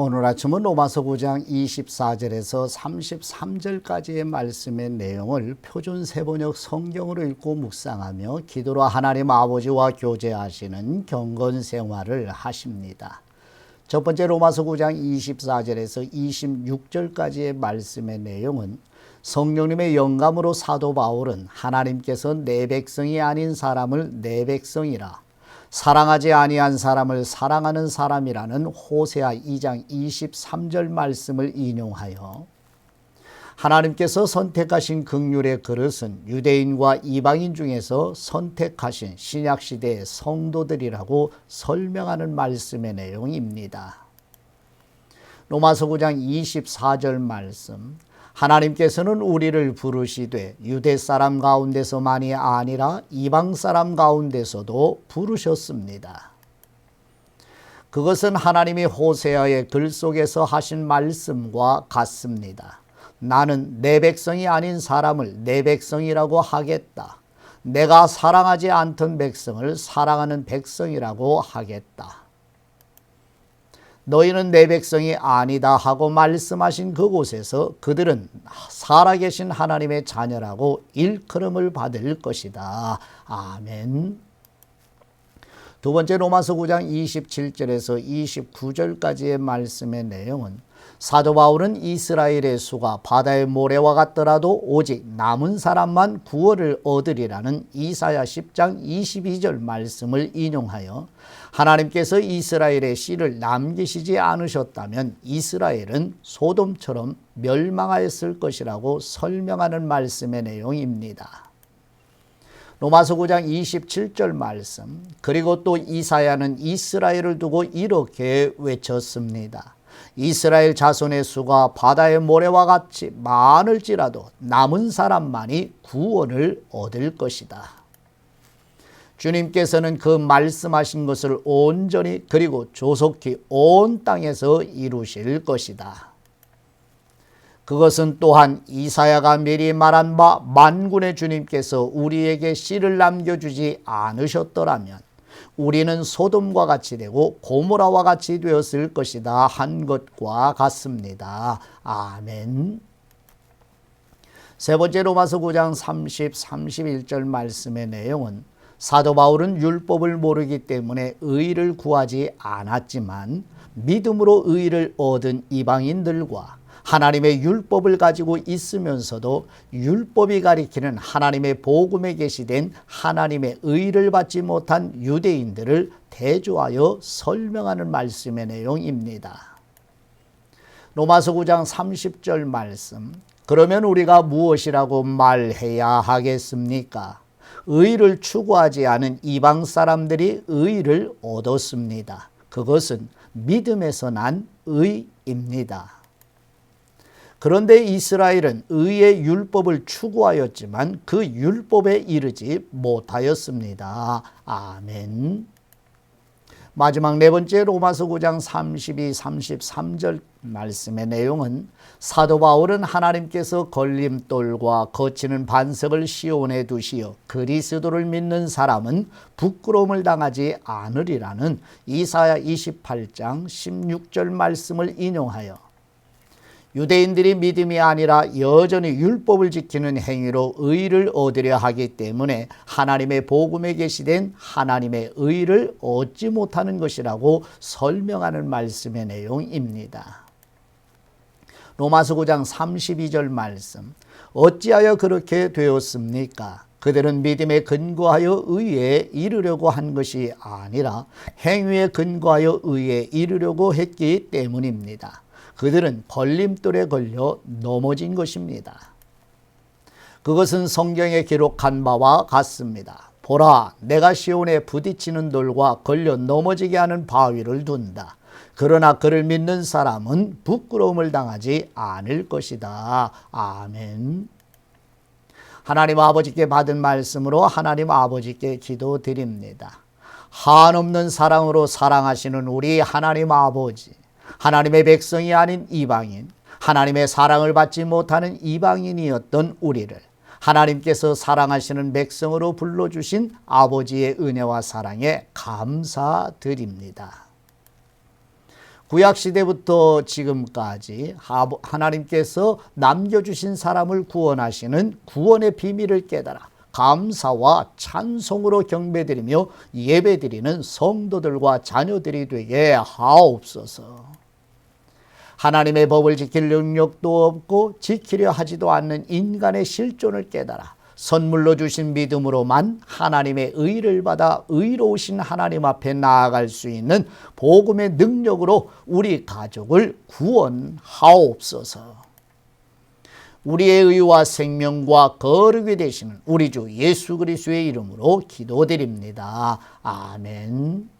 오늘 아침은 로마서 9장 24절에서 33절까지의 말씀의 내용을 표준 세번역 성경으로 읽고 묵상하며 기도로 하나님 아버지와 교제하시는 경건 생활을 하십니다. 첫 번째 로마서 9장 24절에서 26절까지의 말씀의 내용은 성령님의 영감으로 사도 바울은 하나님께서 내 백성이 아닌 사람을 내 백성이라, 사랑하지 아니한 사람을 사랑하는 사람이라는 호세아 2장 23절 말씀을 인용하여 하나님께서 선택하신 긍휼의 그릇은 유대인과 이방인 중에서 선택하신 신약시대의 성도들이라고 설명하는 말씀의 내용입니다. 로마서 9장 24절 말씀, 하나님께서는 우리를 부르시되 유대 사람 가운데서만이 아니라 이방 사람 가운데서도 부르셨습니다. 그것은 하나님이 호세아의 글 속에서 하신 말씀과 같습니다. 나는 내 백성이 아닌 사람을 내 백성이라고 하겠다. 내가 사랑하지 않던 백성을 사랑하는 백성이라고 하겠다. 너희는 내 백성이 아니다 하고 말씀하신 그곳에서 그들은 살아계신 하나님의 자녀라고 일컬음을 받을 것이다. 아멘. 두 번째 로마서 9장 27절에서 29절까지의 말씀의 내용은 사도 바울은 이스라엘의 수가 바다의 모래와 같더라도 오직 남은 사람만 구원을 얻으리라는 이사야 10장 22절 말씀을 인용하여 하나님께서 이스라엘의 씨를 남기시지 않으셨다면 이스라엘은 소돔처럼 멸망하였을 것이라고 설명하는 말씀의 내용입니다. 로마서 9장 27절 말씀, 그리고 또 이사야는 이스라엘을 두고 이렇게 외쳤습니다. 이스라엘 자손의 수가 바다의 모래와 같이 많을지라도 남은 사람만이 구원을 얻을 것이다. 주님께서는 그 말씀하신 것을 온전히 그리고 조속히 온 땅에서 이루실 것이다. 그것은 또한 이사야가 미리 말한 바 만군의 주님께서 우리에게 씨를 남겨주지 않으셨더라면 우리는 소돔과 같이 되고 고모라와 같이 되었을 것이다 한 것과 같습니다. 아멘. 세 번째 로마서 9장 30, 31절 말씀의 내용은 사도 바울은 율법을 모르기 때문에 의를 구하지 않았지만 믿음으로 의를 얻은 이방인들과 하나님의 율법을 가지고 있으면서도 율법이 가리키는 하나님의 복음에 계시된 하나님의 의를 받지 못한 유대인들을 대조하여 설명하는 말씀의 내용입니다. 로마서 9장 30절 말씀, 그러면 우리가 무엇이라고 말해야 하겠습니까? 의를 추구하지 않은 이방 사람들이 의를 얻었습니다. 그것은 믿음에서 난 의입니다. 그런데 이스라엘은 의의 율법을 추구하였지만 그 율법에 이르지 못하였습니다. 아멘. 마지막 네 번째 로마서 9장 32, 33절 말씀의 내용은 사도 바울은 하나님께서 걸림돌과 거치는 반석을 시온에 두시어 그리스도를 믿는 사람은 부끄러움을 당하지 않으리라는 이사야 28장 16절 말씀을 인용하여 유대인들이 믿음이 아니라 여전히 율법을 지키는 행위로 의를 얻으려 하기 때문에 하나님의 복음에 계시된 하나님의 의를 얻지 못하는 것이라고 설명하는 말씀의 내용입니다. 로마서 9장 32절 말씀, 어찌하여 그렇게 되었습니까? 그들은 믿음에 근거하여 의에 이르려고 한 것이 아니라 행위에 근거하여 의에 이르려고 했기 때문입니다. 그들은 걸림돌에 걸려 넘어진 것입니다. 그것은 성경에 기록한 바와 같습니다. 보라, 내가 시온에 부딪히는 돌과 걸려 넘어지게 하는 바위를 둔다. 그러나 그를 믿는 사람은 부끄러움을 당하지 않을 것이다. 아멘. 하나님 아버지께 받은 말씀으로 하나님 아버지께 기도드립니다. 한없는 사랑으로 사랑하시는 우리 하나님 아버지, 하나님의 백성이 아닌 이방인, 하나님의 사랑을 받지 못하는 이방인이었던 우리를 하나님께서 사랑하시는 백성으로 불러주신 아버지의 은혜와 사랑에 감사드립니다. 구약시대부터 지금까지 하나님께서 남겨주신 사람을 구원하시는 구원의 비밀을 깨달아 감사와 찬송으로 경배드리며 예배드리는 성도들과 자녀들이 되게 하옵소서. 하나님의 법을 지킬 능력도 없고 지키려 하지도 않는 인간의 실존을 깨달아 선물로 주신 믿음으로만 하나님의 의를 받아 의로우신 하나님 앞에 나아갈 수 있는 복음의 능력으로 우리 가족을 구원하옵소서. 우리의 의와 생명과 거룩이 되시는 우리 주 예수 그리스도의 이름으로 기도드립니다. 아멘.